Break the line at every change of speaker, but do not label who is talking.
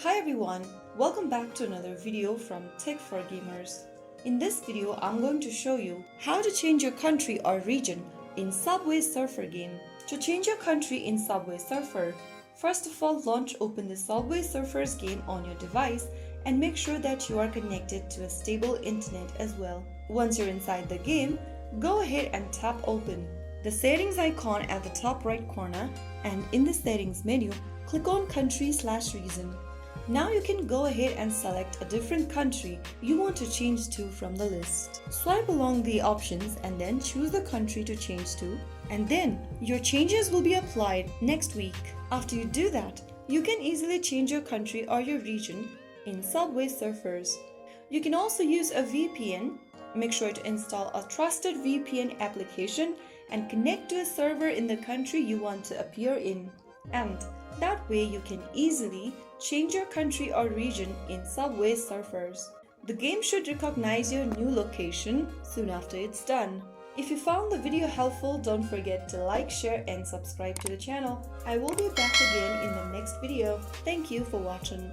Hi everyone, welcome back to another video from Tech for Gamers. In this video, I'm going to show you how to change your country or region in Subway Surfer game. To change your country in Subway Surfer, first of all open the Subway Surfers game on your device and make sure that you are connected to a stable internet as well. Once you're inside the game, go ahead and tap open the settings icon at the top right corner, and in the settings menu, click on country/region. Now you can go ahead and select a different country you want to change to from the list. Swipe along the options and then choose the country to change to, and then your changes will be applied next week. After you do that, you can easily change your country or your region in Subway Surfers. You can also use a VPN. Make sure to install a trusted VPN application and connect to a server in the country you want to appear in. And that way you can easily change your country or region in Subway Surfers. The game should recognize your new location soon after it's done. If you found the video helpful, don't forget to like, share and subscribe to the channel. I will be back again in the next video. Thank you for watching.